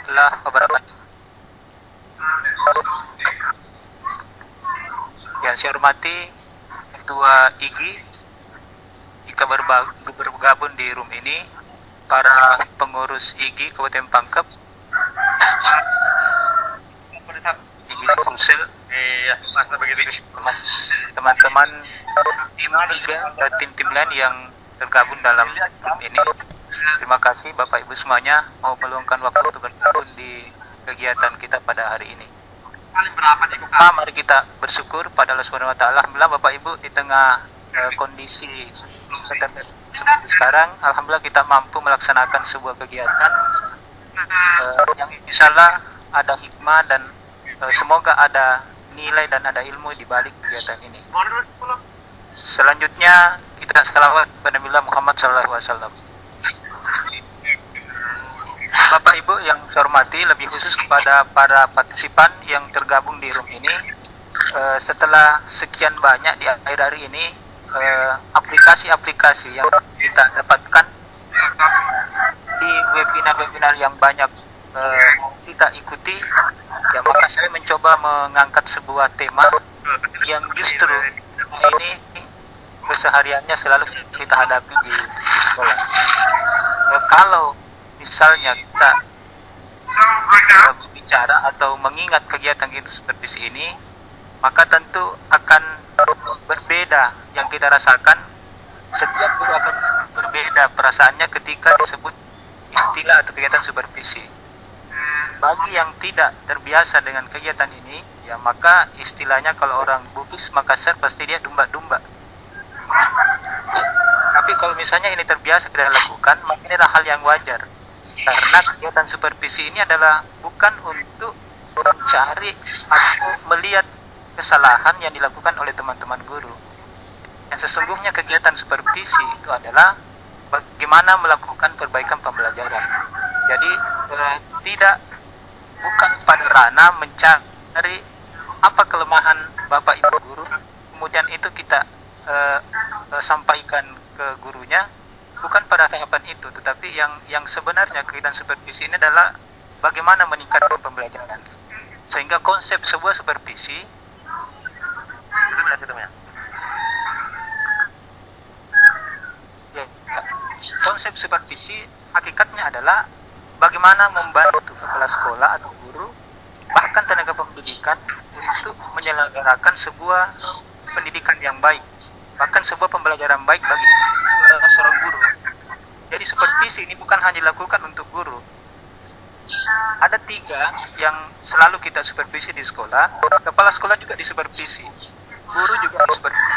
warahmatullahi wabarakatuh. Yang saya hormati Ketua IGI, jika bergabung di room ini, para pengurus IGI Kabupaten Pangkep, IGI Sulsel, teman-teman tim lain yang tergabung dalam room ini. Terima kasih Bapak Ibu semuanya mau meluangkan waktu untuk bergabung di kegiatan kita pada hari ini. Mari kita bersyukur pada Allah Subhanahu wa taala. Alhamdulillah Bapak Ibu, di tengah kondisi seperti sekarang, alhamdulillah kita mampu melaksanakan sebuah kegiatan yang insyaallah ada hikmah dan semoga ada nilai dan ada ilmu di balik kegiatan ini. Selanjutnya kita selawat kepada Nabi Muhammad SAW. Bapak Ibu yang saya hormati, lebih khusus kepada para partisipan yang tergabung di room ini, setelah sekian banyak di akhir hari ini aplikasi-aplikasi yang kita dapatkan di webinar-webinar yang banyak kita ikuti, ya maka saya mencoba mengangkat sebuah tema yang justru ini kesehariannya selalu kita hadapi di sekolah. Kalau misalnya kita berbicara atau mengingat kegiatan gitu seperti ini, maka tentu akan berbeda yang kita rasakan. Setiap guru akan berbeda perasaannya ketika disebut istilah atau kegiatan supervisi. Bagi yang tidak terbiasa dengan kegiatan ini, ya maka istilahnya kalau orang Bugis Makassar pasti dia domba-domba. Tapi kalau misalnya ini terbiasa kita lakukan, maka ini adalah hal yang wajar. Karena kegiatan supervisi ini adalah bukan untuk mencari atau melihat kesalahan yang dilakukan oleh teman-teman guru. Yang sesungguhnya kegiatan supervisi itu adalah bagaimana melakukan perbaikan pembelajaran. Jadi bukan pada ranah mencari apa kelemahan Bapak Ibu guru, kemudian itu kita sampaikan ke gurunya. Bukan pada tahapan itu, tetapi yang sebenarnya kegiatan supervisi ini adalah bagaimana meningkatkan pembelajaran. Sehingga konsep sebuah supervisi konsep supervisi hakikatnya adalah bagaimana membantu kepala sekolah atau guru, bahkan tenaga pendidikan untuk menyelenggarakan sebuah pendidikan yang baik, bahkan sebuah pembelajaran baik bagi seorang guru. Jadi supervisi ini bukan hanya dilakukan untuk guru. Ada 3 yang selalu kita supervisi di sekolah. Kepala sekolah juga disupervisi, guru juga disupervisi,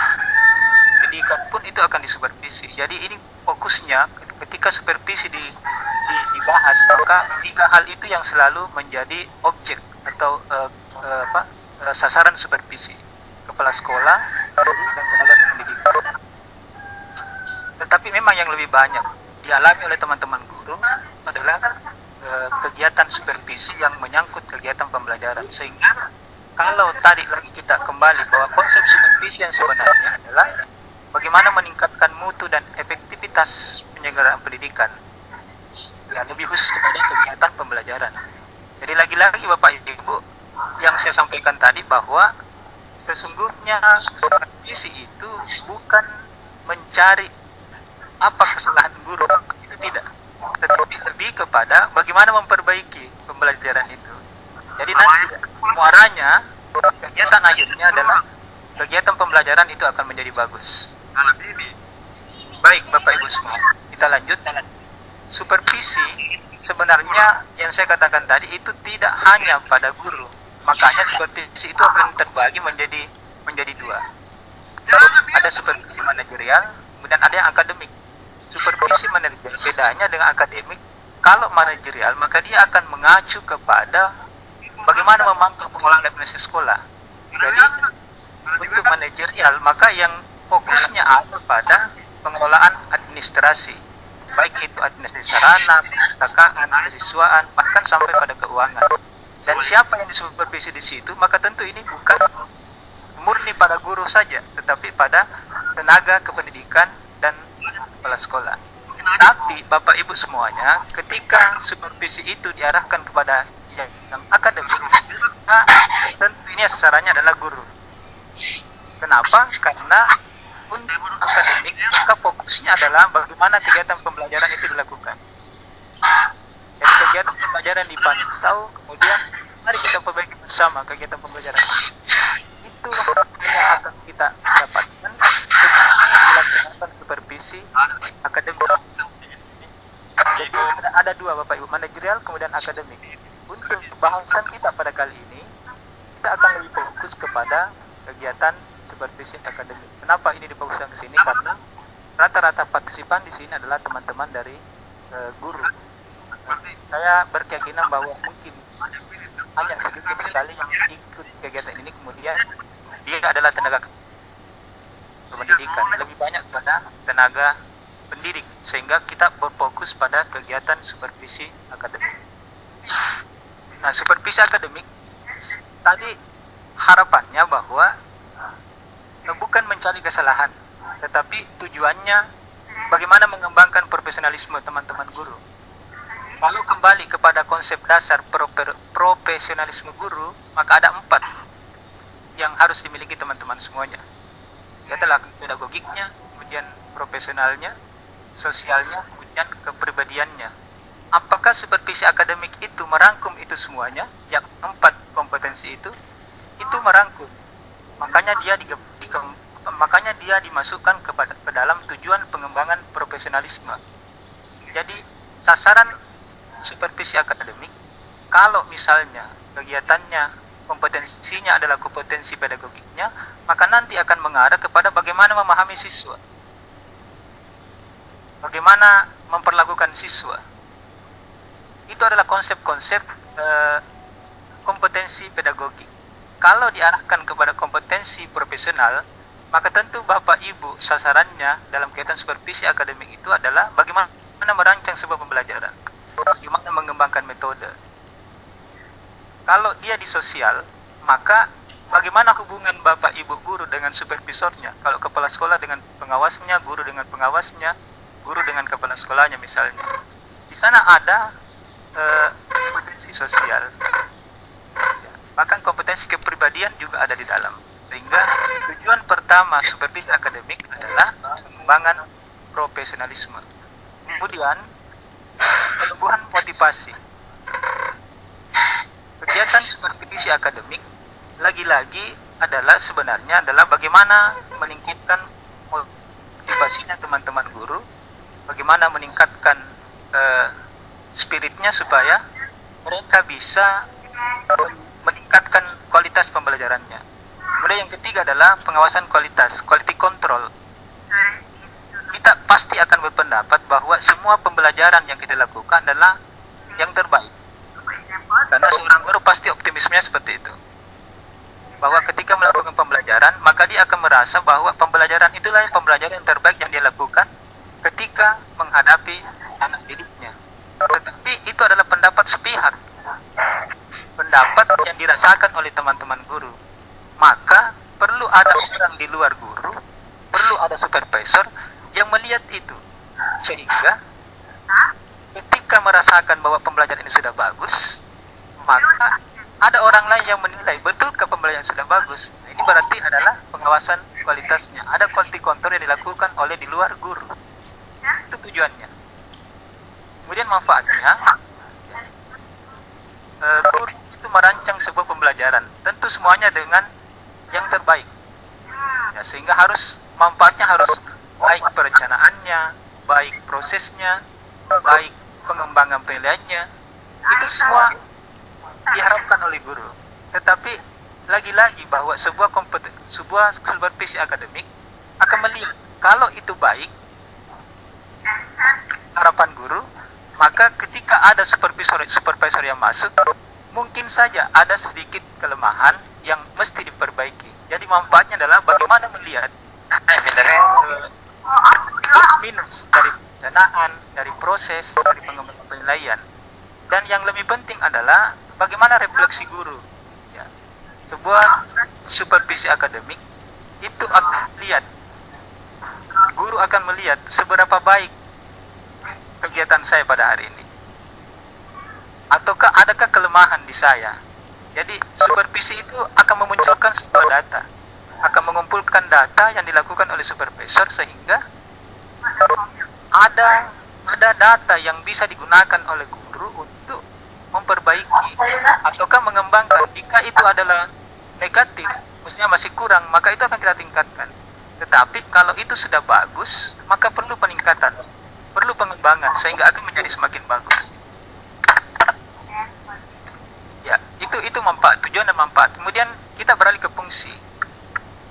pendidikan pun itu akan disupervisi. Jadi ini fokusnya ketika supervisi dibahas, maka 3 hal itu yang selalu menjadi objek atau sasaran supervisi: kepala sekolah, guru, dan tenaga pendidikan. Tetapi memang yang lebih banyak dialami oleh teman-teman guru adalah kegiatan supervisi yang menyangkut kegiatan pembelajaran. Sehingga kalau tadi lagi kita kembali bahwa konsep supervisi yang sebenarnya adalah bagaimana meningkatkan mutu dan efektivitas penyelenggaraan pendidikan, ya lebih khusus kepada kegiatan pembelajaran. Jadi lagi-lagi Bapak Ibu, yang saya sampaikan tadi bahwa sesungguhnya supervisi itu bukan mencari apa kesalahan guru, itu tidak, tetapi lebih kepada bagaimana memperbaiki pembelajaran itu. Jadi nanti muaranya, kegiatan akhirnya adalah kegiatan pembelajaran itu akan menjadi bagus. Baik Bapak Ibu semua, kita lanjut. Supervisi sebenarnya yang saya katakan tadi itu tidak hanya pada guru, makanya supervisi itu akan terbagi menjadi 2. Ada supervisi manajerial, kemudian ada yang akademik. Supervisi manajerial bedanya dengan akademik. Kalau manajerial maka dia akan mengacu kepada bagaimana memantau pengelolaan administrasi sekolah. Jadi untuk manajerial maka yang fokusnya ada pada pengelolaan administrasi, baik itu administrasi sarana, perpustakaan, siswaan, bahkan sampai pada keuangan. Dan siapa yang disupervisi di situ, maka tentu ini bukan murni pada guru saja, tetapi pada tenaga kependidikan dan kepala sekolah. Tapi Bapak Ibu semuanya, ketika supervisi itu diarahkan kepada yang akademik, nah, tentu ini sasarannya adalah guru. Kenapa? Karena untuk akademik, maka fokusnya adalah bagaimana kegiatan pembelajaran itu dilakukan. Jadi kegiatan pembelajaran dipantau, kemudian mari kita perbaiki bersama kegiatan pembelajaran. Itu yang akan kita dapatkan ketika dilaksanakan supervisi akademik. Jadi ada dua Bapak Ibu, manajerial kemudian akademik. Untuk bahasan kita pada kali ini, kita akan lebih fokus kepada kegiatan supervisi akademik. Kenapa ini difokuskan ke sini? Karena rata-rata partisipan di sini adalah teman-teman dari guru. Saya berkeyakinan bahwa mungkin hanya sedikit sekali yang ikut kegiatan ini, kemudian dia adalah tenaga pendidikan, lebih banyak pada tenaga pendidik, sehingga kita berfokus pada kegiatan supervisi akademik. Nah, supervisi akademik tadi harapannya bahwa bukan mencari kesalahan, tetapi tujuannya bagaimana mengembangkan profesionalisme teman-teman guru. Lalu kembali kepada konsep dasar profesionalisme guru, maka ada 4 yang harus dimiliki teman-teman semuanya. Yaitu pedagogiknya, kemudian profesionalnya, sosialnya, kemudian kepribadiannya. Apakah supervisi akademik itu merangkum itu semuanya? Yang 4 kompetensi itu merangkum. Makanya dia dimasukkan ke dalam tujuan pengembangan profesionalisme. Jadi sasaran supervisi akademik, kalau misalnya kegiatannya, kompetensinya adalah kompetensi pedagogiknya, maka nanti akan mengarah kepada bagaimana memahami siswa, bagaimana memperlakukan siswa. Itu adalah konsep-konsep kompetensi pedagogik. Kalau diarahkan kepada kompetensi profesional, maka tentu Bapak Ibu sasarannya dalam kegiatan supervisi akademik itu adalah bagaimana merancang sebuah pembelajaran, bagaimana mengembangkan metode. Kalau dia di sosial, maka bagaimana hubungan Bapak Ibu guru dengan supervisornya? Kalau kepala sekolah dengan pengawasnya, guru dengan pengawasnya, guru dengan kepala sekolahnya misalnya. Di sana ada kompetensi sosial. Bahkan kompetensi kepribadian juga ada di dalam. Sehingga tujuan pertama supervisi akademik adalah pengembangan profesionalisme. Kemudian penumbuhan motivasi. Kegiatan supervisi akademik lagi-lagi sebenarnya adalah bagaimana meningkatkan motivasinya teman-teman guru, bagaimana meningkatkan spiritnya supaya mereka bisa meningkatkan kualitas pembelajarannya. Kemudian yang ketiga adalah pengawasan kualitas, quality control. Kita pasti akan berpendapat bahwa semua pembelajaran yang kita lakukan adalah yang terbaik. Karena seorang guru pasti optimismenya seperti itu. Bahwa ketika melakukan pembelajaran, maka dia akan merasa bahwa pembelajaran itulah pembelajaran yang terbaik yang dia lakukan ketika menghadapi anak didiknya. Tetapi itu adalah pendapat sepihak, pendapat yang dirasakan oleh teman-teman guru. Maka perlu ada orang di luar guru, perlu ada supervisor yang melihat itu, sehingga ketika merasakan bahwa pembelajaran ini sudah bagus, maka ada orang lain yang menilai betulkah pembelajaran sudah bagus. Nah, ini berarti adalah pengawasan kualitasnya. Ada quality control yang dilakukan oleh di luar guru. Itu tujuannya. Kemudian manfaatnya, guru itu merancang sebuah pembelajaran, tentu semuanya dengan yang terbaik. Ya, sehingga manfaatnya harus baik perencanaannya, baik prosesnya, baik pengembangan penilaiannya. Itu semua diharapkan oleh guru. Tetapi lagi-lagi bahwa sebuah supervisi akademik akan melihat kalau itu baik harapan guru, maka ketika ada supervisor yang masuk, mungkin saja ada sedikit kelemahan yang mesti diperbaiki. Jadi manfaatnya adalah bagaimana melihat plus minus dari perencanaan, dari proses, dari pengembangan penilaian. Dan yang lebih penting adalah bagaimana refleksi guru. Ya. Sebuah supervisi akademik itu akan lihat, guru akan melihat seberapa baik kegiatan saya pada hari ini? Ataukah adakah kelemahan di saya? Jadi supervisi itu akan memunculkan sebuah data, akan mengumpulkan data yang dilakukan oleh supervisor sehingga ada data yang bisa digunakan oleh guru untuk memperbaiki ataukah mengembangkan. Jika itu adalah negatif, maksudnya masih kurang, maka itu akan kita tingkatkan. Tetapi kalau itu sudah bagus, maka perlu peningkatan, perlu pengembangan sehingga akan menjadi semakin bagus. Ya, itu manfaat, tujuan dan manfaat. Kemudian kita beralih ke fungsi.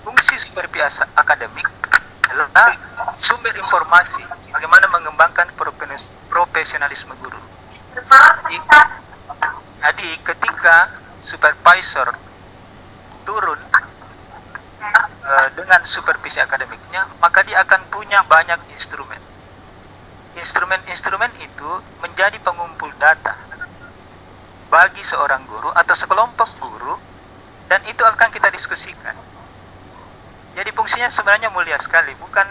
Fungsi supervisi akademik adalah sumber informasi bagaimana mengembangkan profesionalisme guru. Jadi ketika supervisor turun dengan supervisi akademiknya, maka dia akan punya banyak instrumen. Instrumen-instrumen itu menjadi pengumpul data bagi seorang guru atau sekelompok guru, dan itu akan kita diskusikan. Jadi fungsinya sebenarnya mulia sekali, bukan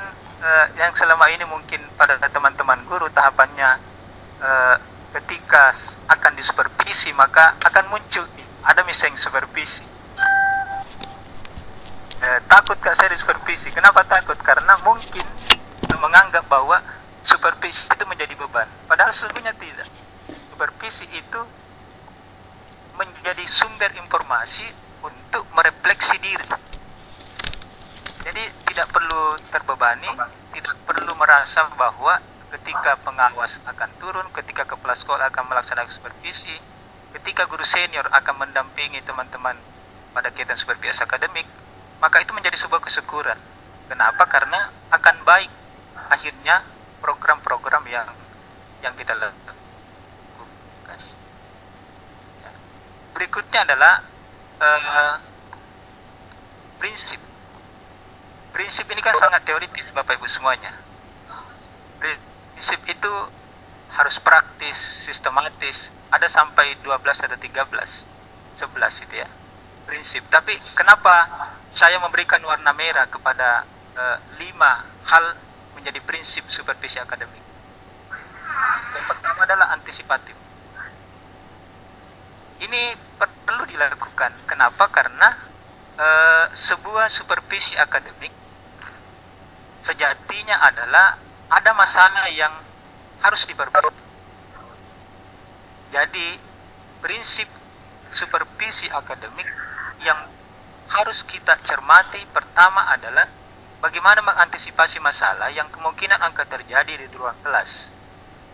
yang selama ini mungkin pada teman-teman guru tahapannya ketika akan disupervisi maka akan muncul ada misalnya supervisi. Takut Kak saya disupervisi. Kenapa takut? Karena mungkin menganggap bahwa supervisi itu menjadi beban. Padahal sesungguhnya tidak. Supervisi itu menjadi sumber informasi untuk merefleksi diri. Jadi tidak perlu terbebani, tidak perlu merasa bahwa ketika pengawas akan turun, ketika kepala sekolah akan melaksanakan supervisi, ketika guru senior akan mendampingi teman-teman pada kegiatan supervisi akademik, maka itu menjadi sebuah kesyukuran. Kenapa? Karena akan baik akhirnya program-program yang kita lakukan. Berikutnya adalah prinsip. Prinsip ini kan sangat teoritis Bapak Ibu semuanya. Prinsip itu harus praktis, sistematis. Ada sampai 12 atau 11 itu ya. Prinsip. Tapi kenapa saya memberikan warna merah kepada 5 hal menjadi prinsip supervisi akademik? Yang pertama adalah antisipatif. Ini perlu dilakukan. Kenapa? Karena sebuah supervisi akademik sejatinya adalah ada masalah yang harus diperbaiki. Jadi prinsip supervisi akademik yang harus kita cermati pertama adalah bagaimana mengantisipasi masalah yang kemungkinan akan terjadi di ruang kelas.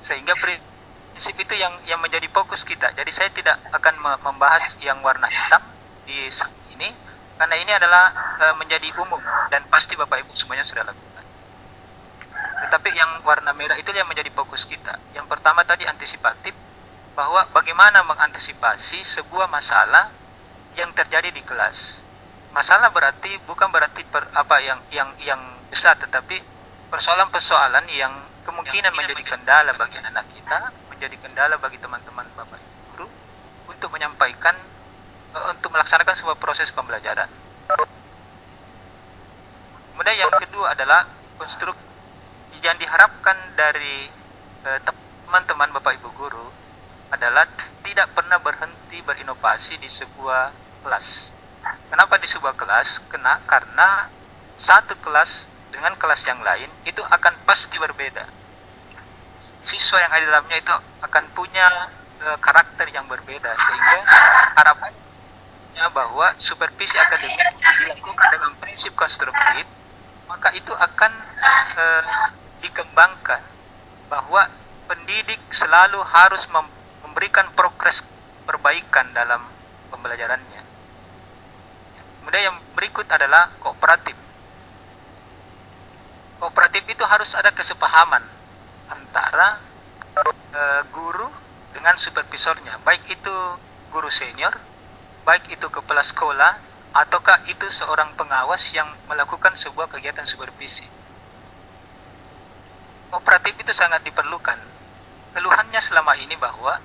Sehingga prinsip itu yang menjadi fokus kita. Jadi saya tidak akan membahas yang warna hitam di ini, karena ini adalah menjadi umum dan pasti Bapak Ibu semuanya sudah lakukan. Tetapi yang warna merah itu yang menjadi fokus kita. Yang pertama tadi antisipatif, bahwa bagaimana mengantisipasi sebuah masalah yang terjadi di kelas. Masalah bukan berarti yang besar, tetapi persoalan-persoalan yang kemungkinan menjadi kendala bagi anak kita, menjadi kendala bagi teman-teman Bapak Ibu guru untuk menyampaikan, untuk melaksanakan sebuah proses pembelajaran. Kemudian yang kedua adalah konstruk yang diharapkan dari teman-teman Bapak Ibu guru adalah tidak pernah berhenti berinovasi di sebuah kelas. Kenapa di sebuah kelas? Karena satu kelas dengan kelas yang lain itu akan pasti berbeda. Siswa yang ada di dalamnya itu akan punya karakter yang berbeda, sehingga harapannya bahwa supervisi akademik dilakukan dengan prinsip konstruktif, maka itu akan dikembangkan bahwa pendidik selalu harus memberikan progres perbaikan dalam pembelajarannya. Kemudian yang berikut adalah kooperatif. Kooperatif itu harus ada kesepahaman antara guru dengan supervisornya, baik itu guru senior, baik itu kepala sekolah, ataukah itu seorang pengawas yang melakukan sebuah kegiatan supervisi. Kooperatif itu sangat diperlukan. Keluhannya selama ini bahwa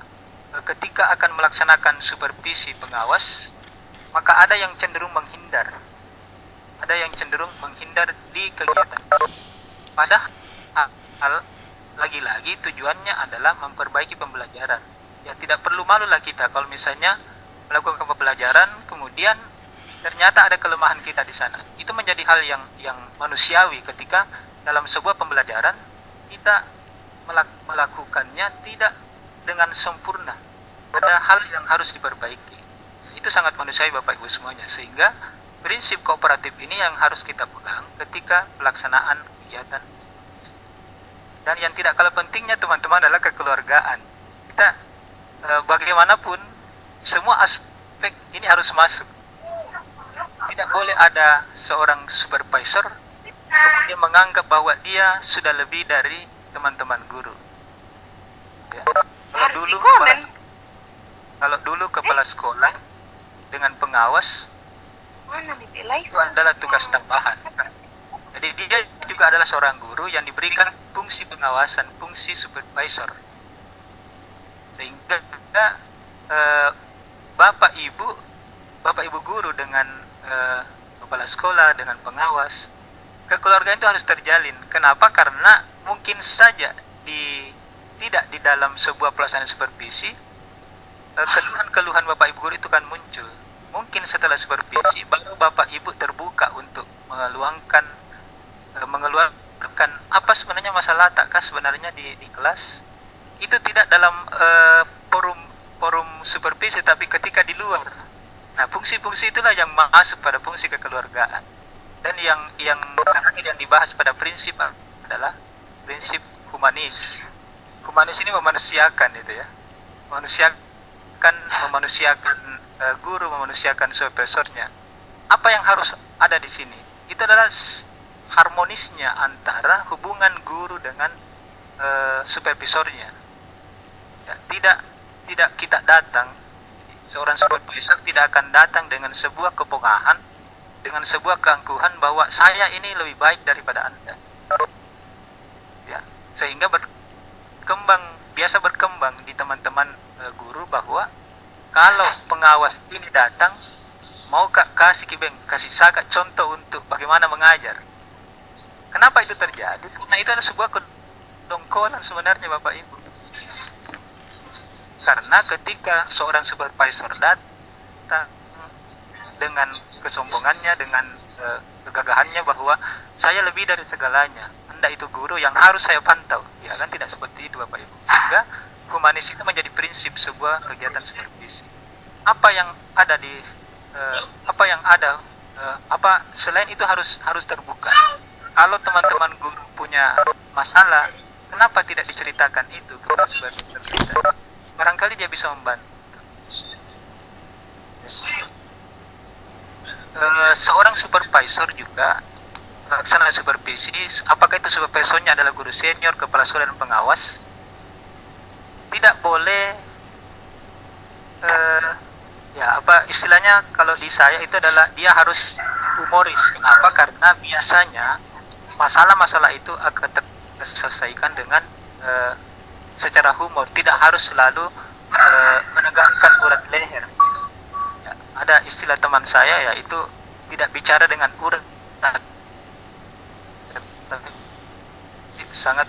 ketika akan melaksanakan supervisi pengawas, maka ada yang cenderung menghindar. Ada yang cenderung menghindar di kegiatan. Padahal lagi-lagi tujuannya adalah memperbaiki pembelajaran. Ya tidak perlu malulah kita kalau misalnya melakukan pembelajaran kemudian ternyata ada kelemahan kita di sana. Itu menjadi hal yang manusiawi ketika dalam sebuah pembelajaran kita melakukannya tidak dengan sempurna. Ada hal yang harus diperbaiki. Itu sangat manusiawi Bapak Ibu semuanya, sehingga prinsip kooperatif ini yang harus kita pegang ketika pelaksanaan kegiatan. Dan yang tidak kalah pentingnya teman-teman adalah kekeluargaan. Kita bagaimanapun semua aspek ini harus masuk. Tidak boleh ada seorang supervisor kemudian menganggap bahwa dia sudah lebih dari teman-teman guru. Ya. Kalau dulu kepala sekolah dengan pengawas itu adalah tugas tambahan. Jadi dia juga adalah seorang guru yang diberikan fungsi pengawasan, fungsi supervisor. Sehingga Bapak Ibu guru dengan kepala sekolah, dengan pengawas, kekeluargaan itu harus terjalin. Kenapa? Karena mungkin saja tidak di dalam sebuah pelaksanaan supervisi, keluhan-keluhan Bapak Ibu guru itu kan muncul. Mungkin setelah supervisi baru Bapak Ibu terbuka untuk mengeluarkan apa sebenarnya masalah takkah sebenarnya di kelas. Itu tidak dalam forum supervisi, tapi ketika di luar. Nah, fungsi-fungsi itulah yang masuk pada fungsi kekeluargaan. Dan yang terakhir yang dibahas pada prinsip adalah prinsip humanis. Humanis ini memanusiakan itu ya. Memanusiakan guru, memanusiakan supervisornya. Apa yang harus ada di sini? Itu adalah harmonisnya antara hubungan guru dengan supervisornya. Ya, tidak kita datang, seorang supervisor tidak akan datang dengan sebuah kepongahan, dengan sebuah keangkuhan bahwa saya ini lebih baik daripada Anda. Ya, sehingga biasa berkembang di teman-teman guru bahwa kalau pengawas ini datang mau kasih saga contoh untuk bagaimana mengajar. Kenapa itu terjadi? Karena itu adalah sebuah kedongkolan sebenarnya Bapak Ibu. Karena ketika seorang supervisor datang dengan kesombongannya, dengan kegagahannya bahwa saya lebih dari segalanya, Anda itu guru yang harus saya pantau, ya kan tidak seperti itu Bapak Ibu. Sehingga humanis itu menjadi prinsip sebuah kegiatan supervisi. Apa yang ada selain itu harus terbuka. Kalau teman-teman guru punya masalah, kenapa tidak diceritakan itu kepada supervisor kita? Barangkali dia bisa membantu. Seorang supervisor juga laksana supervisi, apakah itu supervisornya adalah guru senior, kepala sekolah dan pengawas, tidak boleh istilahnya kalau di saya itu adalah dia harus humoris. Kenapa? Karena biasanya masalah-masalah itu akan terselesaikan dengan secara humor, tidak harus selalu menegakkan urat leher. Ya, ada istilah teman saya yaitu tidak bicara dengan urat, tapi sangat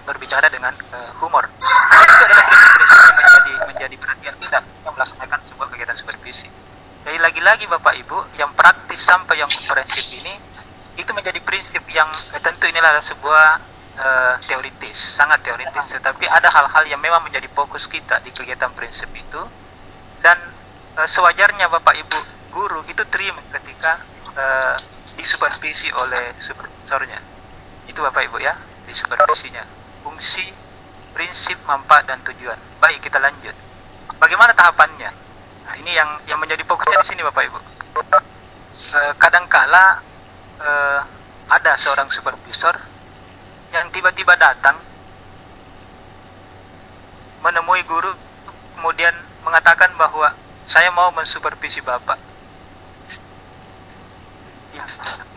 berbicara dengan humor. Itu adalah prinsip-prinsip yang menjadi perhatian kita melaksanakan sebuah kegiatan supervisi. Jadi lagi-lagi Bapak Ibu, yang praktis sampai yang komprehensif ini itu menjadi prinsip yang tentu inilah sebuah teoritis, sangat teoritis, tetapi ada hal-hal yang memang menjadi fokus kita di kegiatan prinsip itu, dan sewajarnya Bapak Ibu guru itu terima ketika disupervisi oleh supervisornya. Itu Bapak Ibu ya, disupervisinya. Fungsi, prinsip, manfaat dan tujuan. Baik, kita lanjut. Bagaimana tahapannya? Nah, ini yang menjadi fokusnya di sini Bapak Ibu. Kadangkala ada seorang supervisor yang tiba-tiba datang menemui guru kemudian mengatakan bahwa saya mau mensupervisi Bapak. Ya,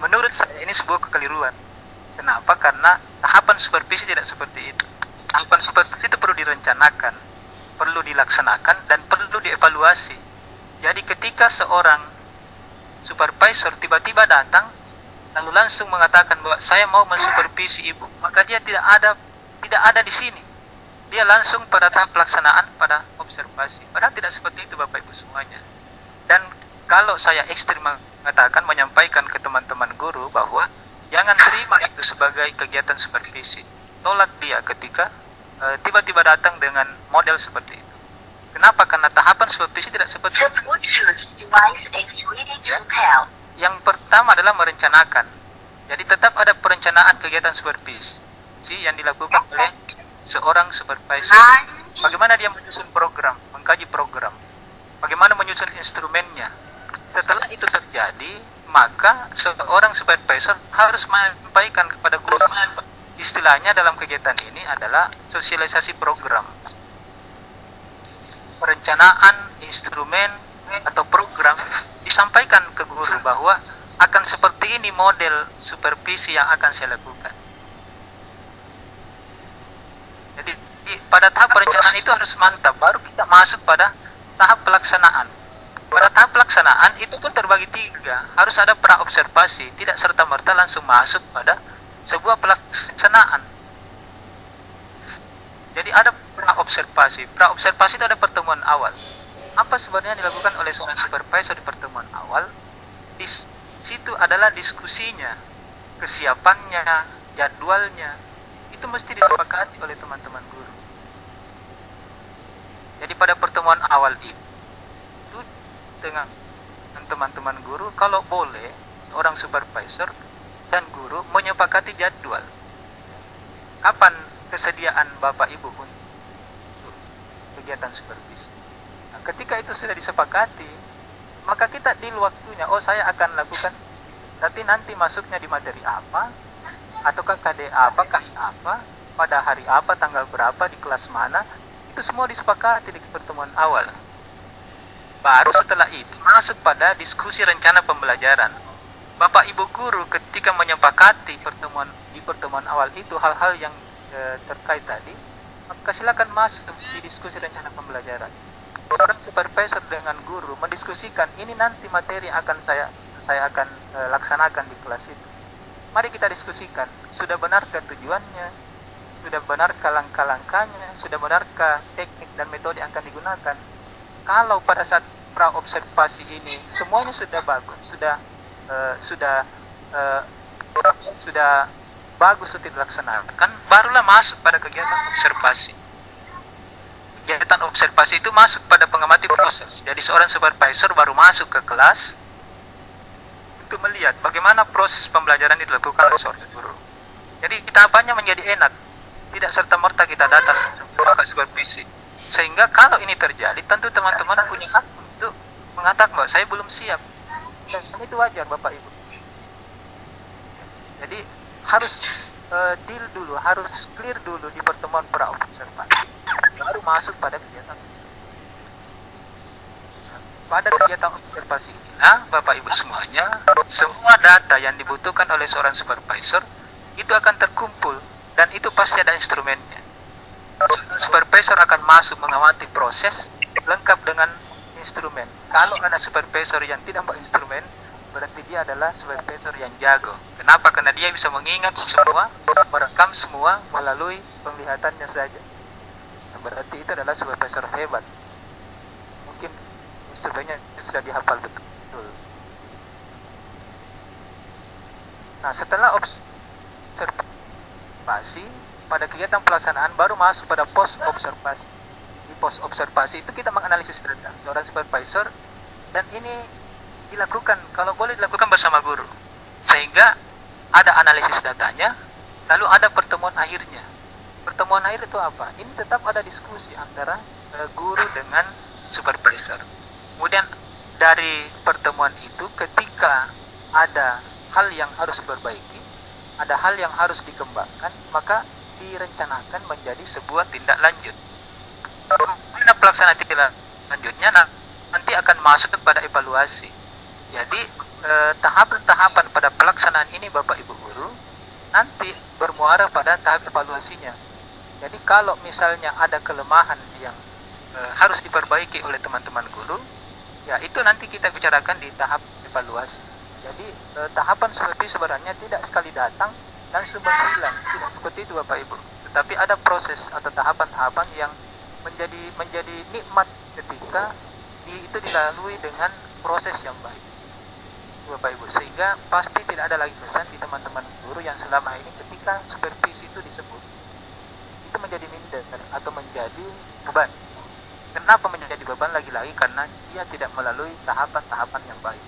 menurut saya ini sebuah kekeliruan. Kenapa? Karena tahapan supervisi tidak seperti itu. Tahapan supervisi itu perlu direncanakan, perlu dilaksanakan, dan perlu dievaluasi. Jadi ketika seorang supervisor tiba-tiba datang lalu langsung mengatakan bahwa saya mau mensupervisi ibu, maka dia tidak tidak ada di sini. Dia langsung pada tahap pelaksanaan, pada observasi. Padahal tidak seperti itu Bapak Ibu semuanya. Dan kalau saya ekstrim mengatakan, menyampaikan ke teman-teman guru bahwa jangan terima itu sebagai kegiatan supervisi. Tolak dia ketika tiba-tiba datang dengan model seperti itu. Kenapa? Karena tahapan supervisi tidak seperti itu. Yang pertama adalah merencanakan. Jadi tetap ada perencanaan kegiatan supervisi yang dilakukan oleh seorang supervisor. Bagaimana dia menyusun program, mengkaji program, bagaimana menyusun instrumennya. Setelah itu terjadi, maka seorang supervisor harus menyampaikan kepada guru. Istilahnya dalam kegiatan ini adalah sosialisasi program. Perencanaan instrumen atau program disampaikan ke guru bahwa akan seperti ini model supervisi yang akan saya lakukan. Jadi pada tahap perencanaan itu harus mantap, baru kita masuk pada tahap pelaksanaan. Pada tahap pelaksanaan itu pun terbagi 3. Harus ada pra-observasi, tidak serta-merta langsung masuk pada sebuah pelaksanaan. Jadi ada pra-observasi. Pra-observasi itu ada pertemuan awal. Apa sebenarnya dilakukan oleh seorang supervisor di pertemuan awal? Di situ adalah diskusinya, kesiapannya, jadwalnya. Itu mesti disepakati oleh teman-teman guru. Jadi pada pertemuan awal itu dengan teman-teman guru, kalau boleh seorang supervisor dan guru menyepakati jadwal. Kapan kesediaan Bapak Ibu untuk kegiatan supervisi? Nah, ketika itu sudah disepakati, maka kita deal waktunya. Oh, saya akan lakukan, tapi nanti masuknya di materi apa, ataukah KD apa, KI apa, pada hari apa, tanggal berapa, di kelas mana. Itu semua disepakati di pertemuan awal. Baru setelah itu masuk pada diskusi rencana pembelajaran. Bapak Ibu guru ketika menyepakati di pertemuan awal itu hal-hal yang terkait tadi, maka silakan masuk di diskusi rencana pembelajaran. Orang supervisor dengan guru mendiskusikan ini nanti materi akan saya akan laksanakan di kelas itu. Mari kita diskusikan, sudah benarkah tujuannya, sudah benarkah langkah-langkahnya, sudah benarkah teknik dan metode yang akan digunakan. Kalau pada saat pra-observasi ini semuanya sudah bagus, sudah bagus untuk dilaksanakan, barulah masuk pada kegiatan observasi. Kegiatan observasi itu masuk pada pengamati proses. Jadi seorang supervisor baru masuk ke kelas untuk melihat bagaimana proses pembelajaran dilakukan oleh seorang guru. Jadi tahapannya menjadi enak, tidak serta-merta kita datang ke supervisi. Sehingga kalau ini terjadi, tentu teman-teman punya hak untuk mengatakan bahwa saya belum siap. Dan itu wajar Bapak Ibu. Jadi harus deal dulu, harus clear dulu di pertemuan pra-observasi, baru masuk pada kegiatan. Pada kegiatan observasi inilah Bapak Ibu semuanya, semua data yang dibutuhkan oleh seorang supervisor itu akan terkumpul, dan itu pasti ada instrumennya. Supervisor akan masuk mengamati proses lengkap dengan instrumen. Kalau ada supervisor yang tidak bawa instrumen, berarti dia adalah supervisor yang jago. Kenapa? Karena dia bisa mengingat semua, merekam semua melalui penglihatannya saja. Nah, berarti itu adalah supervisor hebat. Mungkin instrumennya sudah dihafal betul. Nah, setelah observasi, pada kegiatan pelaksanaan baru masuk pada post observasi. Di post observasi itu kita menganalisis data seorang supervisor, dan ini dilakukan, kalau boleh dilakukan bersama guru, sehingga ada analisis datanya, lalu ada pertemuan akhirnya. Pertemuan akhir itu apa? Ini tetap ada diskusi antara guru dengan supervisor. Kemudian dari pertemuan itu, ketika ada hal yang harus diperbaiki, ada hal yang harus dikembangkan, maka direncanakan menjadi sebuah tindak lanjut. Karena pelaksanaan tindak lanjutnya nanti akan masuk pada evaluasi. Jadi tahapan-tahapan pada pelaksanaan ini Bapak Ibu guru nanti bermuara pada tahap evaluasinya. Jadi kalau misalnya ada kelemahan yang harus diperbaiki oleh teman-teman guru, ya itu nanti kita bicarakan di tahap evaluasi. Jadi tahapan seperti sebenarnya tidak sekali datang dan langsung menghilang, tidak seperti itu Bapak Ibu. Tapi ada proses atau tahapan-tahapan yang menjadi nikmat ketika itu dilalui dengan proses yang baik, Bapak Ibu, sehingga pasti tidak ada lagi kesan di teman-teman guru yang selama ini ketika supervisi itu disebut itu menjadi minder atau menjadi beban. Kenapa menjadi beban? Lagi-lagi karena dia tidak melalui tahapan-tahapan yang baik.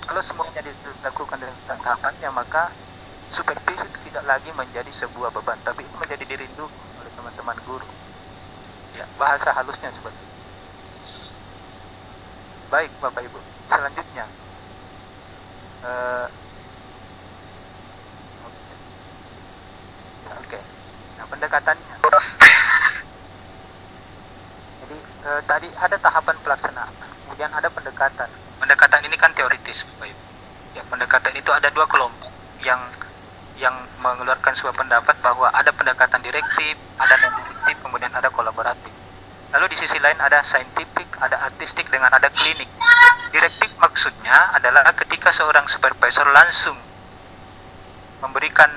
Kalau semuanya dilakukan dengan tahapannya, maka supervisi itu tidak lagi menjadi sebuah beban, tapi itu menjadi dirindu oleh teman-teman guru. Ya, bahasa halusnya seperti itu. Baik, Bapak Ibu. Selanjutnya, oke. Nah, pendekatannya. Jadi tadi ada tahapan pelaksanaan, kemudian ada pendekatan. Pendekatan ini kan teoritis, Bapak Ibu. Ya, pendekatan itu ada dua kelompok yang mengeluarkan sebuah pendapat bahwa ada pendekatan direktif, ada non-direktif, kemudian ada kolaboratif. Lalu di sisi lain ada saintifik, ada artistik, dengan ada klinik. Direktif maksudnya adalah ketika seorang supervisor langsung memberikan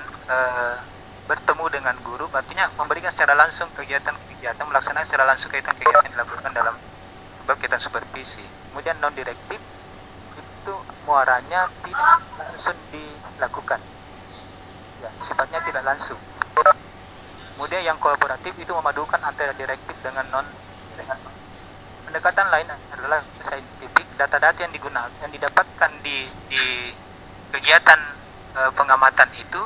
bertemu dengan guru, artinya memberikan secara langsung kegiatan-kegiatan, melaksanakan secara langsung kegiatan-kegiatan yang dilakukan dalam kegiatan supervisi. Kemudian non-direktif itu muaranya tidak langsung dilakukan, ya, sifatnya tidak langsung. Kemudian yang kolaboratif itu memadukan antara direktif dengan non-direktif. Pendekatan lain adalah saintifik. Data-data yang didapatkan di kegiatan pengamatan itu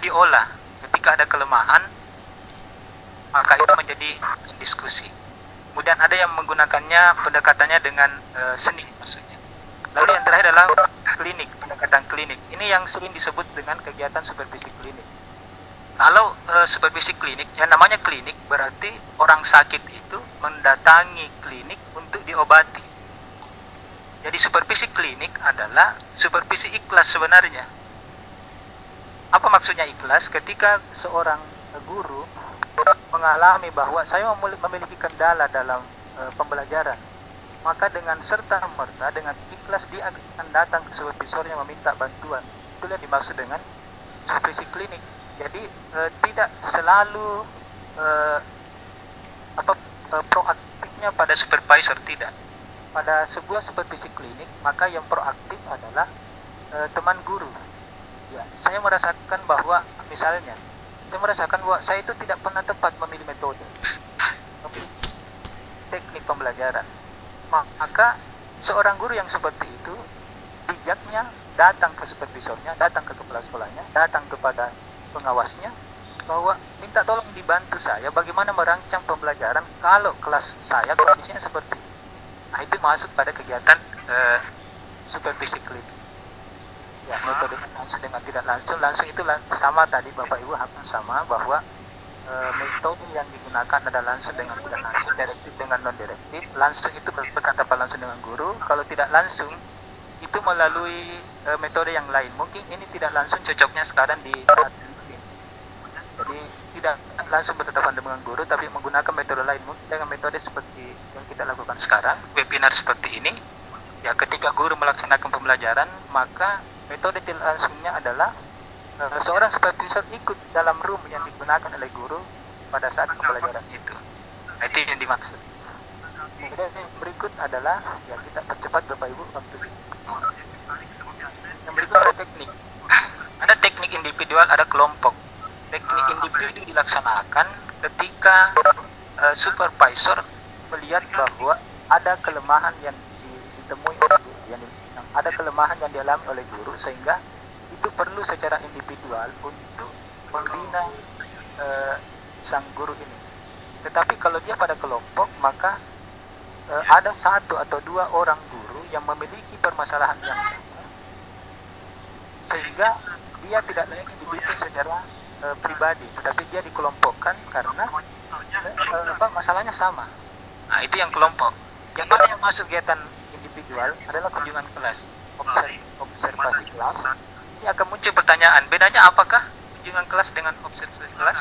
diolah. Ketika ada kelemahan, maka itu menjadi diskusi. Kemudian ada yang menggunakannya pendekatannya dengan seni maksudnya. Lalu yang terakhir adalah klinik, pendekatan klinik. Ini yang sering disebut dengan kegiatan supervisi klinik. Kalau supervisi klinik, yang namanya klinik berarti orang sakit itu mendatangi klinik untuk diobati. Jadi supervisi klinik adalah supervisi ikhlas sebenarnya. Apa maksudnya ikhlas? Ketika seorang guru mengalami bahwa saya memiliki kendala dalam pembelajaran, maka dengan serta-merta, dengan ikhlas dia akan datang ke supervisornya meminta bantuan. Itulah yang dimaksud dengan supervisi klinik. Jadi tidak selalu proaktifnya pada supervisor, tidak. Pada sebuah supervisi klinik, maka yang proaktif adalah teman guru. Ya, saya merasakan bahwa misalnya, saya itu tidak pernah tepat memilih metode, memilih teknik pembelajaran. Maka seorang guru yang seperti itu bijaknya datang ke supervisornya, datang ke kepala sekolahnya, datang kepada pengawasnya, bahwa minta tolong dibantu saya bagaimana merancang pembelajaran kalau kelas saya kondisinya seperti ini. Nah, itu masuk pada kegiatan supervisi klinik. Ya, metode langsung dengan tidak langsung itu sama tadi Bapak Ibu, hampir sama, bahwa metode yang digunakan adalah langsung dengan tidak langsung, direktif dengan non direktif. Langsung itu berkata langsung dengan guru, kalau tidak langsung itu melalui metode yang lain. Mungkin ini tidak langsung cocoknya sekarang di saat ini. Jadi tidak langsung bertatapan dengan guru, tapi menggunakan metode lain, mungkin dengan metode seperti yang kita lakukan sekarang, webinar seperti ini. Ya, ketika guru melaksanakan pembelajaran, maka metode tidak langsungnya adalah seorang supervisor ikut dalam room yang digunakan oleh guru pada saat pembelajaran itu. Nah, itu yang dimaksud. Kemudian yang berikut adalah, ya, kita percepat Bapak Ibu waktu ini. Yang berikut ada teknik. Ada teknik individual, ada kelompok. Teknik individu dilaksanakan ketika supervisor melihat bahwa ada kelemahan yang ditemui oleh guru, ada kelemahan yang dialami oleh guru, sehingga itu perlu secara individual untuk membina sang guru ini. Tetapi kalau dia pada kelompok, maka ada satu atau dua orang guru yang memiliki permasalahan yang sama, sehingga dia tidak lagi dibimbing secara pribadi, tetapi dia dikelompokkan karena masalahnya sama. Nah, itu yang kelompok. Yang mana yang masuk kegiatan individual adalah kunjungan kelas, observasi kelas. Ini akan muncul pertanyaan, bedanya apakah kunjungan kelas dengan observasi kelas?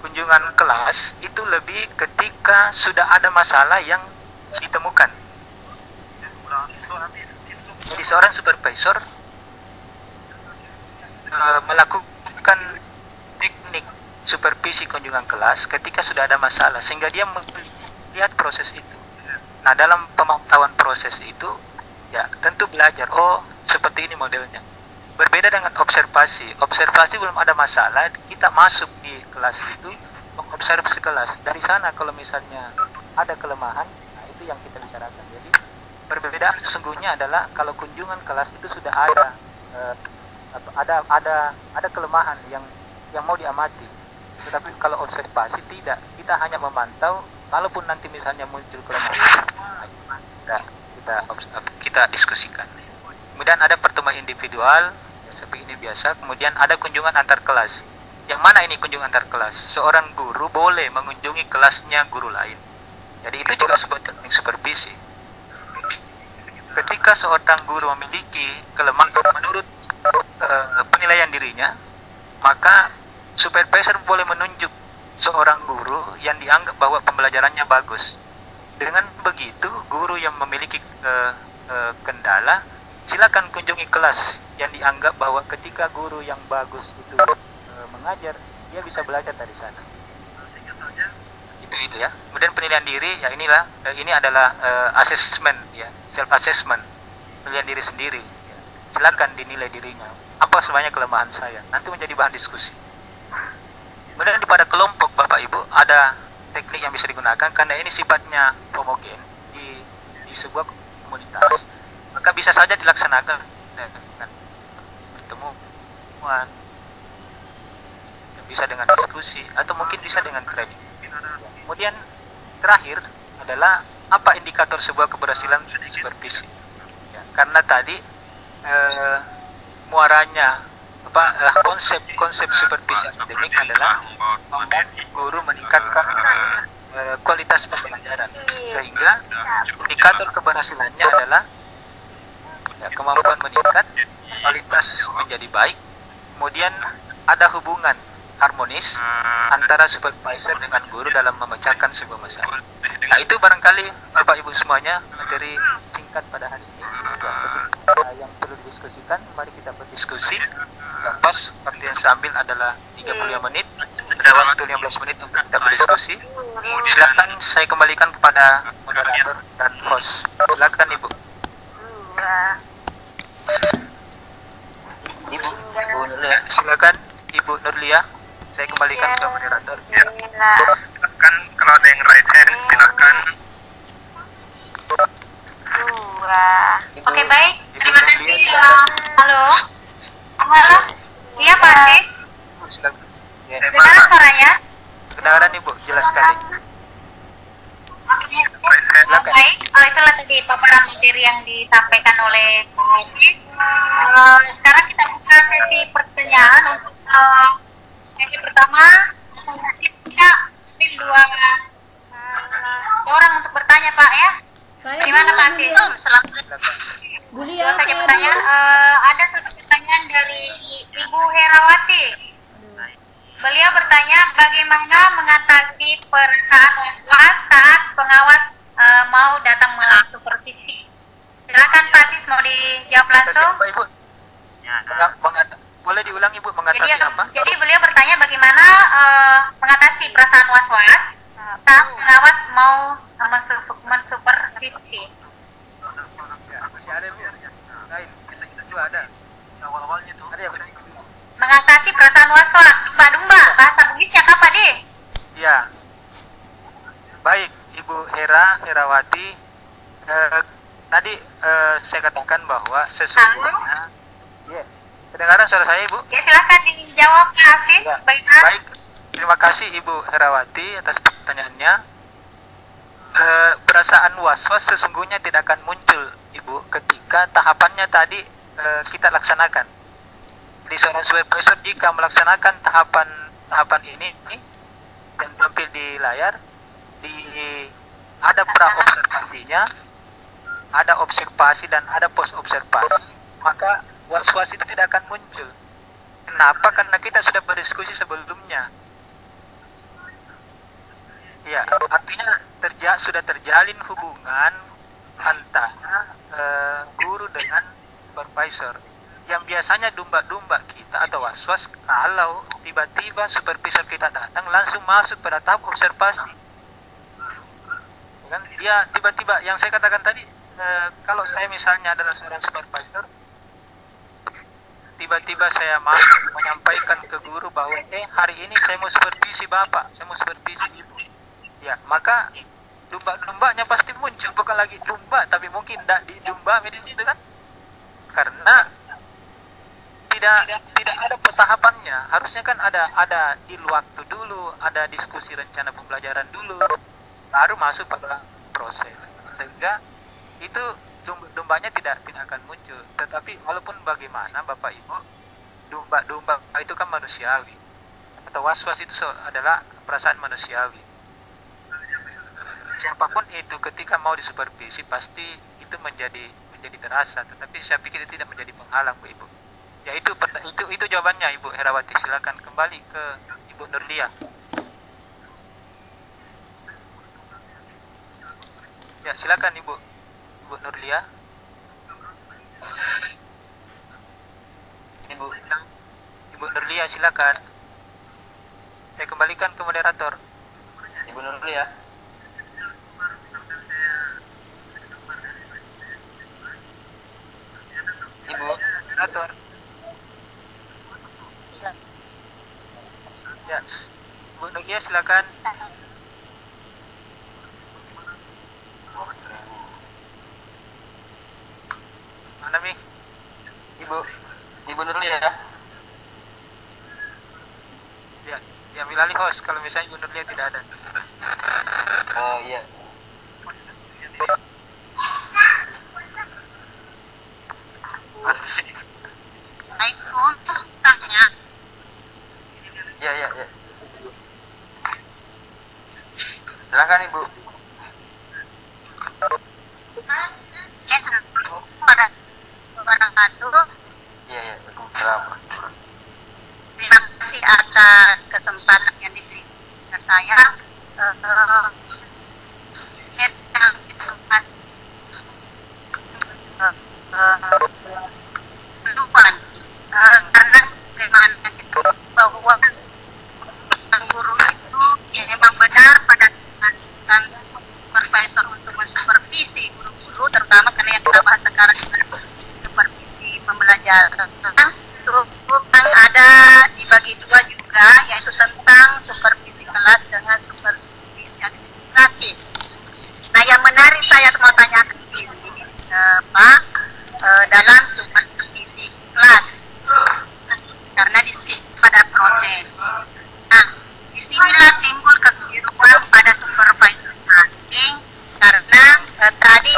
Kunjungan kelas itu lebih ketika sudah ada masalah yang ditemukan. Jadi seorang supervisor melakukan teknik supervisi kunjungan kelas ketika sudah ada masalah sehingga dia melihat proses itu. Nah, dalam pemantauan proses itu ya tentu belajar, oh seperti ini modelnya. Berbeda dengan observasi. Observasi belum ada masalah, kita masuk di kelas itu mengobservasi kelas. Dari sana kalau misalnya ada kelemahan, nah itu yang kita bicarakan. Jadi perbedaan sesungguhnya adalah kalau kunjungan kelas itu sudah ada kelemahan yang mau diamati. Tetapi kalau observasi tidak, kita hanya memantau. Kalaupun nanti misalnya muncul kelemahan, kita diskusikan. Kemudian ada pertemuan individual, seperti ini biasa. Kemudian ada kunjungan antar kelas. Yang mana ini kunjungan antar kelas? Seorang guru boleh mengunjungi kelasnya guru lain. Jadi itu juga sebuah teknik supervisi. Ketika seorang guru memiliki kelemahan menurut penilaian dirinya, maka supervisor boleh menunjuk seorang guru yang dianggap bahwa pembelajarannya bagus. Dengan begitu, guru yang memiliki kendala, silakan kunjungi kelas yang dianggap bahwa ketika guru yang bagus itu mengajar, dia bisa belajar dari sana. Itu ya. Kemudian penilaian diri, ya ini adalah assessment, ya, self assessment, penilaian diri sendiri. Ya. Silakan dinilai dirinya. Apa sebenarnya kelemahan saya? Nanti menjadi bahan diskusi. Kemudian pada kelompok Bapak Ibu ada teknik yang bisa digunakan karena ini sifatnya homogen di sebuah komunitas, maka bisa saja dilaksanakan dengan pertemuan, bisa dengan diskusi, atau mungkin bisa dengan kredit. Kemudian terakhir adalah apa indikator sebuah keberhasilan supervisi? Ya, karena tadi muaranya konsep supervisi akademik adalah membuat guru meningkatkan kualitas pembelajaran, sehingga indikator keberhasilannya adalah ya, kemampuan meningkat, kualitas menjadi baik, kemudian ada hubungan harmonis antara supervisor dengan guru dalam memecahkan sebuah masalah. Nah, itu barangkali Bapak Ibu semuanya materi singkat pada hari ini. Yang perlu didiskusikan, mari kita berdiskusi. Pas waktu yang saya ambil adalah 35 menit. Ada waktu 15 menit untuk kita berdiskusi. Silakan saya kembalikan kepada moderator dan host. Silakan Ibu. Ibu Nurlia. Silakan Ibu Nurlia. Saya kembalikan ke moderator. Ya. Silakan kalau ada yang right hand silakan. Oke, baik. Terima kasih. Halo. Halo. Iya, Pak Ade. Ya. Dengar suaranya? Kedengaran Ibu, jelas sekali. Oke. Baik. Itulah tadi paparan materi yang disampaikan oleh Pak Ade. Sekarang kita buka sesi pertanyaan untuk sesi pertama. Kita ambil dua orang untuk bertanya, Pak, ya. Gimana Pak Ade? Dua saja pertanyaan. Ada satu pertanyaan dari Ibu Herawati. Beliau bertanya bagaimana mengatasi perasaan was-was saat pengawas mau datang supervisi. Silakan Pak Tis, mau dijawab langsung. Pak Ibu. Boleh diulang Ibu, mengatasi apa? Jadi beliau bertanya bagaimana mengatasi perasaan was-was saat pengawas mau mensupervisi. Masih ada Bu. Lain, kita juga ada. Awal-awalnya tuh. Ada ya Bu? Mengatasi perasaan was-was. Dumba, bahasa Bugisnya apa deh? Ya. Baik, Ibu Herawati. Tadi saya katakan bahwa sesungguhnya. Iya. Kedengaran suara saya Ibu? Ya, silakan dijawab Pak Afif. Ya. Baik, terima kasih Ibu Herawati atas pertanyaannya. Perasaan was-was sesungguhnya tidak akan muncul Ibu ketika tahapannya tadi kita laksanakan. Di seorang supervisor jika melaksanakan tahapan ini dan tampil di layar, ada pra-observasinya, ada observasi dan ada post-observasi, maka was-was itu tidak akan muncul. Kenapa? Karena kita sudah berdiskusi sebelumnya. Ya, artinya sudah terjalin hubungan antara guru dengan supervisor. yang biasanya domba-domba kita atau was-was, kalau tiba-tiba supervisor kita datang langsung masuk pada tahap observasi. Kan dia tiba-tiba, yang saya katakan tadi, kalau saya misalnya adalah seorang supervisor, tiba-tiba saya masuk menyampaikan ke guru bahwa hari ini saya mau supervisi Bapak, saya mau supervisi Ibu. Ya, maka domba-dombanya pasti muncul, bukan lagi domba, tapi mungkin tidak didumba di situ kan? Karena tidak ada pentahapannya. Harusnya kan ada deal waktu dulu, ada diskusi rencana pembelajaran dulu, baru masuk pada proses. Sehingga itu dombanya tidak akan muncul. Tetapi walaupun bagaimana Bapak Ibu, domba itu kan manusiawi, atau was-was itu adalah perasaan manusiawi. Siapapun itu ketika mau disupervisi pasti itu menjadi terasa, tetapi saya pikir itu tidak menjadi penghalang Bu Ibu. Ya itu jawabannya Ibu Herawati. Silakan kembali ke Ibu Nurlia. Ya, silakan Ibu Nurlia. Ibu Nurlia, silakan. Saya kembalikan ke moderator. Ibu Nurlia. Ibu moderator. Ya, Bu Nurlia silakan. Mana Mi? Ibu Nurlia ya. Ya ambil alih host kalau misalnya Ibu Nurlia tidak ada. Oh iya. Assalamualaikum, tanya. Ya. Silakan Ibu. Pada wabarakatuh. Iya. Waalaikumsalam. Terima kasih atas kesempatan yang diberikan saya. Karena bagaimana kita bahwa guru itu memang benar pada tentang supervisor untuk mensupervisi guru-guru, terutama karena yang kita bahas sekarang supervisi pembelajaran. Itu kan ada dibagi dua juga, yaitu tentang supervisi kelas dengan supervisi administratif. Nah, yang menarik saya mau tanyakan Pak, dalam supervisi kelas, karena di sini pada proses. Nah, disinilah timbul kesulitan pada supervisor marketing, karena tadi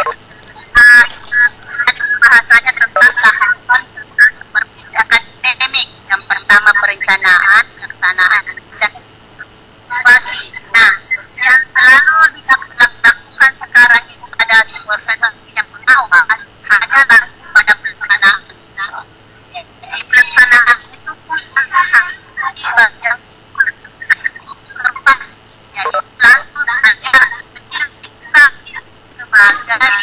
bahasanya tentang tahapan tentang supervisi akademik. Yang pertama perencanaan, pelaksanaan, dan bagi. Nah, yang selalu dilakukan sekarang ini ada supervisor yang pengawas hanya langsung pada pelaksanaan. Di pelaksanaan itu pun di bagian observasi, yaitu langsung saja bisa sebagai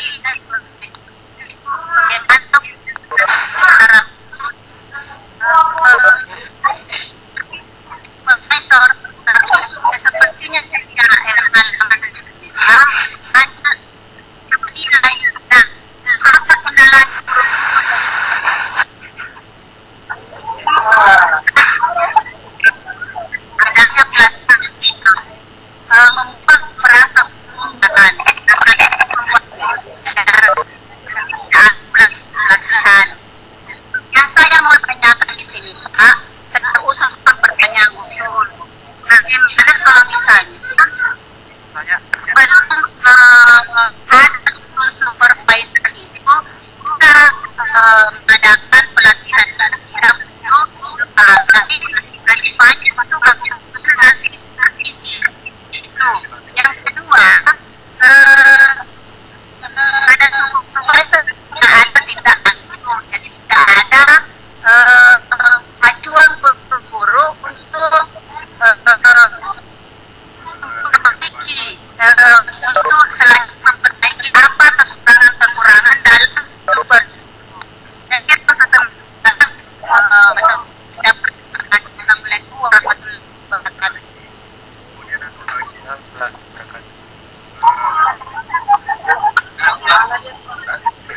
profesor, sepertinya secara elemen hanya menilai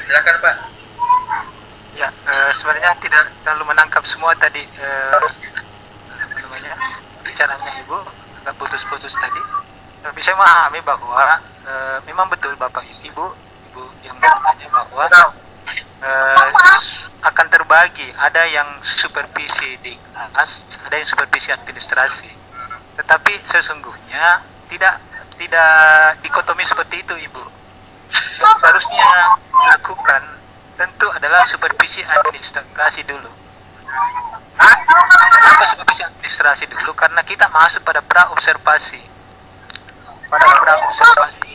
silakan Pak. Ya, sebenarnya tidak terlalu menangkap semua tadi apa namanya bicaranya Ibu, agak putus-putus tadi. Tapi saya memahami bahwa memang betul Bapak Ibu yang bertanya bahwa akan terbagi, ada yang supervisi di kelas, ada yang supervisi administrasi. Tetapi sesungguhnya tidak dikotomi seperti itu Ibu. Yang seharusnya dilakukan tentu adalah supervisi administrasi dulu. Kenapa supervisi administrasi dulu? Karena kita masuk pada pra-observasi. Pada pra-observasi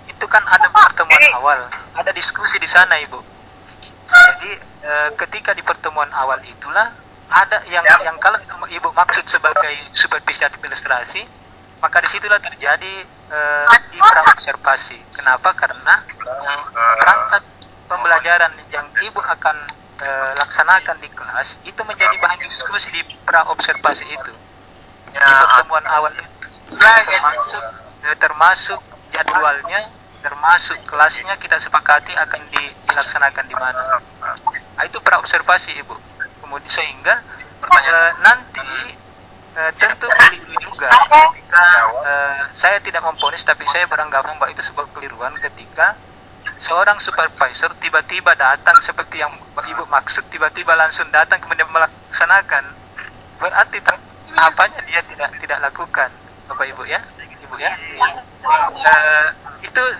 itu kan ada pertemuan awal, ada diskusi di sana Ibu. Jadi ketika di pertemuan awal itulah ada yang kalau Ibu maksud sebagai supervisi administrasi, maka disitulah terjadi di pra-observasi. Kenapa? Karena perangkat pembelajaran yang Ibu akan laksanakan di kelas itu menjadi bahan diskusi di pra-observasi itu. Di pertemuan awal itu termasuk jadwalnya, termasuk kelasnya kita sepakati akan dilaksanakan di mana. Nah, itu pra-observasi Ibu. Kemudian sehingga nanti tentu keliru juga ketika saya tidak memponis, tapi saya beranggapan bahwa itu sebuah keliruan ketika seorang supervisor tiba-tiba datang seperti yang Ibu maksud, tiba-tiba langsung datang kemudian melaksanakan. Berarti tahapannya dia tidak lakukan, Bapak Ibu ya, Ibu ya.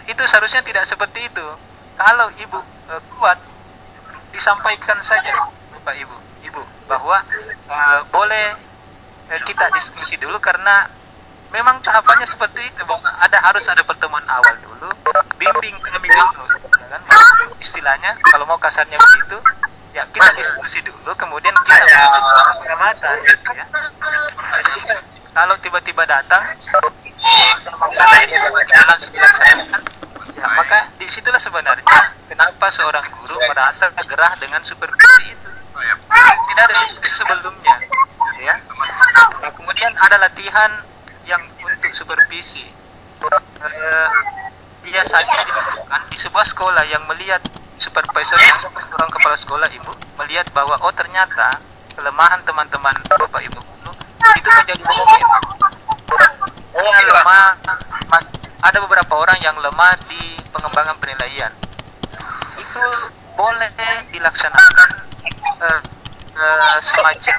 Itu seharusnya tidak seperti itu. Kalau Ibu kuat, disampaikan saja Bapak Ibu bahwa boleh kita diskusi dulu, karena memang tahapannya seperti itu, bahwa harus ada pertemuan awal dulu, bimbing kami dulu, ya kan? Istilahnya kalau mau kasarnya begitu, ya kita diskusi dulu, kemudian kita masuk ke pengamatan, ya. Jadi, kalau tiba-tiba datang, langsung dilaksanakan, ya maka disitulah sebenarnya kenapa seorang guru merasa gerah dengan supervisi itu. Tidak ada sebelumnya, ya. Nah, kemudian ada latihan yang untuk supervisi. Biasanya dilakukan di sebuah sekolah yang melihat supervisor yang seorang kepala sekolah Ibu melihat bahwa oh ternyata kelemahan teman-teman Bapak Ibu itu menjadi momen. Lemah, ada beberapa orang yang lemah di pengembangan penilaian. Itu boleh dilaksanakan semacam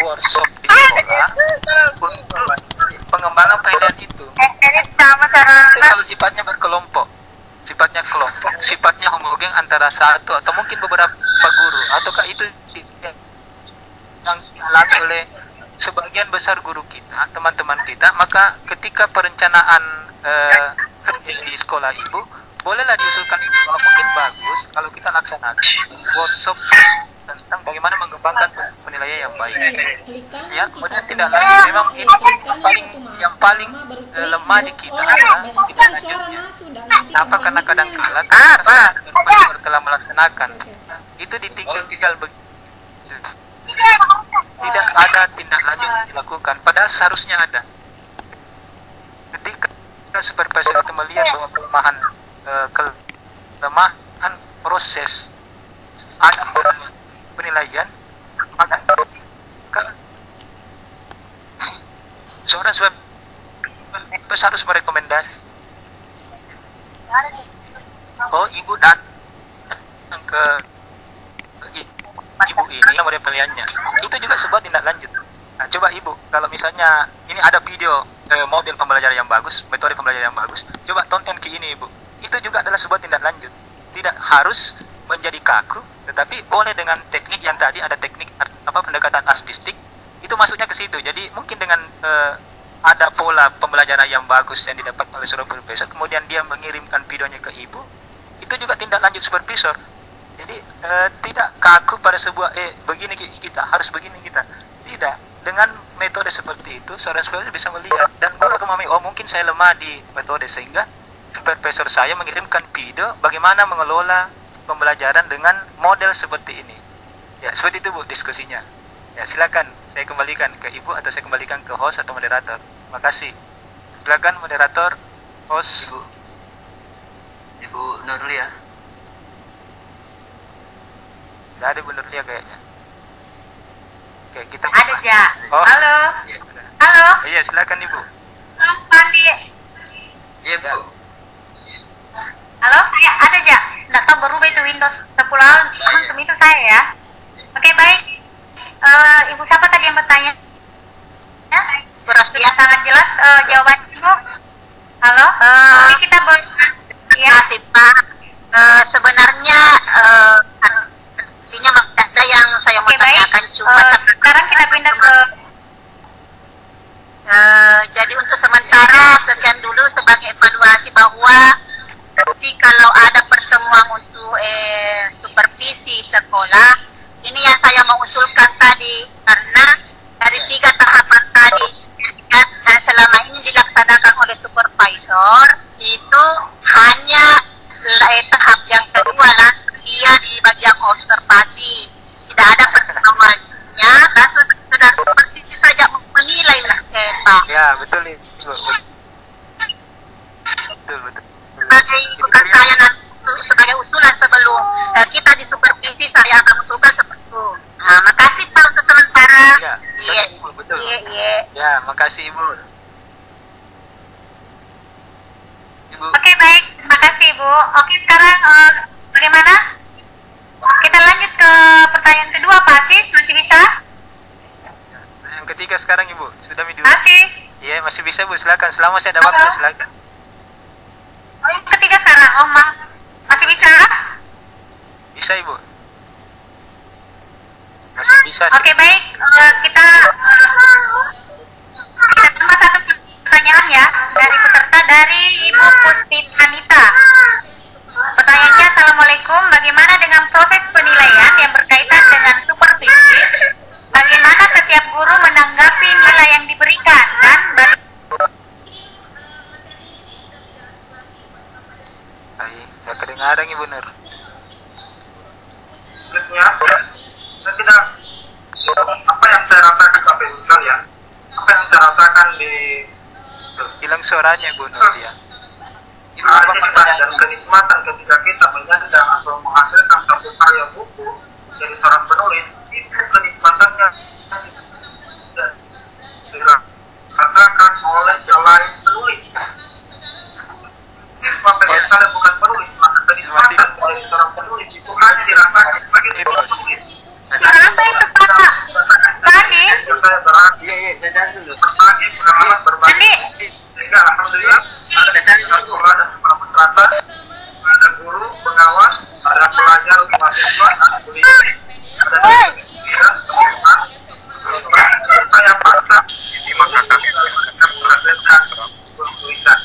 workshop di sekolah untuk pengembangan penilaian itu. Kalau sifatnya berkelompok, sifatnya homogen antara satu atau mungkin beberapa guru, ataukah itu yang dialami oleh sebagian besar guru kita, teman-teman kita, maka ketika perencanaan kerja di sekolah Ibu, bolehlah diusulkan itu. Kalau mungkin bagus kalau kita laksanakan workshop tentang bagaimana mengembangkan penilaian yang baik. Ya, kemudian tidak lagi memang ini yang paling lemah di kita adalah tidak lanjutnya. Kenapa? Karena kadang-kala kita telah melaksanakan itu ditinggal begitu. Tidak ada tindak lanjut yang dilakukan, padahal seharusnya ada. Ketika supervisor itu melihat bahwa kelemahan proses ada penilaian, maka seorang supervisor harus merekomendasi. Oh, Ibu datang ke Ibu ini model penilaiannya, itu juga sebuah tindak lanjut. Nah, coba Ibu, kalau misalnya ini ada video model pembelajaran yang bagus, metode pembelajaran yang bagus, coba tonton ke ini Ibu. Itu juga adalah sebuah tindak lanjut. Tidak harus menjadi kaku, tetapi boleh dengan teknik yang tadi ada teknik pendekatan artistik, itu masuknya ke situ. Jadi mungkin dengan ada pola pembelajaran yang bagus yang didapat oleh seorang supervisor, kemudian dia mengirimkan videonya ke Ibu, itu juga tindak lanjut supervisor. Jadi tidak kaku pada sebuah begini kita harus begini kita. Tidak, dengan metode seperti itu seorang supervisor bisa melihat dan baru memahami, oh mungkin saya lemah di metode, sehingga supervisor saya mengirimkan video bagaimana mengelola pembelajaran dengan model seperti ini. Ya, seperti itu Bu diskusinya. Ya, silakan saya kembalikan ke Ibu atau saya kembalikan ke host atau moderator. Terima kasih. Silakan moderator, host. Ibu Nurul ya. Nggak ada Bu Nurlia kayaknya. Oke, kita Ada, Ja. Oh. Halo. Iya, Halo. iya, silakan Ibu. Halo, Pandi. Iya, Bu. Halo, ya, ada, Ja. Nggak tahu berubah itu Windows 10 langsung itu saya ya. Oke, baik. Ibu siapa tadi yang bertanya? Ya, sudah sangat jelas jawabannya, Ibu. Halo. Oke, kita ya. Kasih Pak. Sebenarnya artinya ada yang saya mau Oke, baik. tanyakan cuma Sekarang kita pindah ke jadi untuk sementara sekian dulu sebagai evaluasi bahwa nanti kalau ada pertemuan untuk supervisi sekolah, ini yang saya mau usulkan tadi karena dari 3 tahapan tadi dan selama ini dilaksanakan oleh supervisor itu hanya tahap yang kedua langsung dia di bagian observasi, tidak ada pertemuannya, langsung sekedar seperti saja menilai Pak. Ya, betul Ibu. Betul. Sebagai bukan saya nanti sebagai usulan sebelum kita disupervisi saya akan usulkan seperti itu. Nah, makasih Pak untuk sementara. Ya, Iya. betul. Iya. Ya, makasih Ibu. Ibu. Oke, baik. Terima kasih, Bu. Oke, sekarang bagaimana? Kita lanjut ke pertanyaan kedua, Pak Asis. Masih bisa? Yang ketiga sekarang Ibu, sudah dulu. Masih. Iya, masih bisa Bu, silakan. Selama saya ada waktu, Halo. silakan. Oh, yang ketiga sekarang. Oh, masih bisa? Bisa Ibu. Masih bisa sih. Oke, baik. Kita tambah satu pertanyaan ya dari peserta dari Ibu Puspit Anita. Pertanyaannya, Assalamualaikum. Bagaimana dengan proses penilaian yang berkaitan dengan supervisi? Bagaimana setiap guru menanggapi nilai yang diberikan dan Baik, nggak kedengaran Ibu Nur. Saya tidak apa yang saya rasakan sampai sekalian, apa yang saya rasakan di Tuh, hilang suaranya Bu Nur ya. kenikmatan dan kenikmatan ketika kita menyandang atau menghasilkan satu karya buku dari seorang penulis, itu kenikmatannya dirasakan oleh selain penulis. Apabila kalian bukan penulis, maka kenikmatan oleh seorang penulis itu hanya dirasakan sebagai seorang penulis. kenapa itu Pak? Tadi? Saya berarti Iya, saya cari dulu. berbagi pengalaman berbagi Tadi? sehingga alhamdulillah ada sekolah dan kepala masyarakat, ada guru, pengawas, ada pelajar, mahasiswa, ada kuliah, ada teman-teman. Saya paksa di masa kami akan menghasilkan tulisan.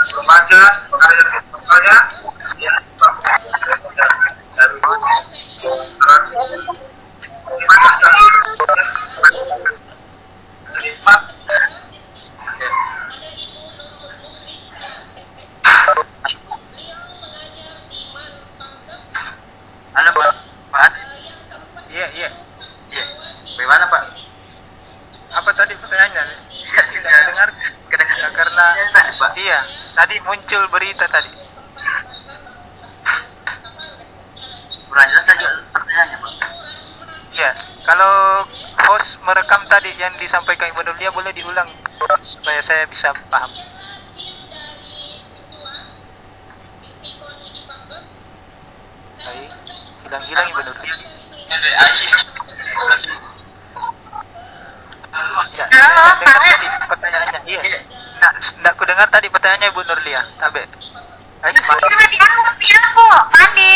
Remaja, karya saya, ya, Halo Pak Asis. Iya. Iya. Bagaimana Pak? Apa tadi pertanyaannya? Saya Tidak dengar. Ya, karena tadi Pak. iya, tadi muncul berita tadi. Kurang jelas saja pertanyaannya Pak. Iya, kalau host merekam tadi yang disampaikan Ibu Nurlia boleh diulang supaya saya bisa paham. Baik, hilang Ibu Nurlia. Ya, Halo, saya dengar Pak. tadi pertanyaannya. Iya. Nggak ku dengar tadi pertanyaannya Ibu Nurlia. Tabe. Ayo, Pak. Jangan diangkat aku, Pandi.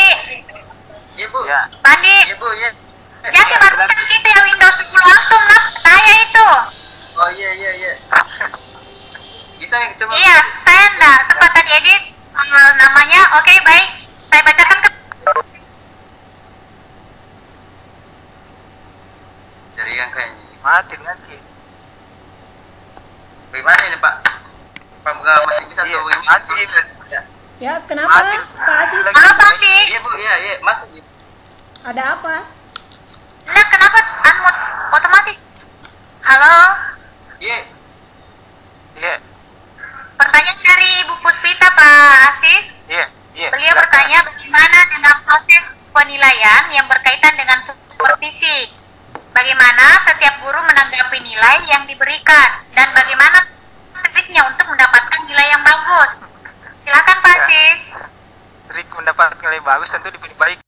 Iya Bu. Ya. Pandi. Iya Bu, iya. Jadi barusan itu ya Windows 10 langsung lah, saya itu. Oh iya. Bisa yang coba. Iya, saya enggak sempat tadi edit namanya. Oke, baik. Saya bacakan ke Dari yang kayaknya. Mati lagi. Bagaimana ini Pak? Pak Buka masih bisa Iya, tahu ini? masih. Ya. Ya, kenapa Mati. Pak Asis? Lagi. Halo, Pandi. Iya Bu, iya. Masuk. Ada apa? Nah, kenapa unmute otomatis? Halo. Iya. Iya. Pertanyaan dari Ibu Puspita, Pak Asis. Iya. Iya. Beliau silakan. bertanya bagaimana dengan proses penilaian yang berkaitan dengan supervisi. Bagaimana setiap guru menanggapi nilai yang diberikan dan bagaimana triknya untuk mendapatkan nilai yang bagus. Silakan Pak Ya. Asis. Trik mendapat nilai bagus tentu dipilih baik.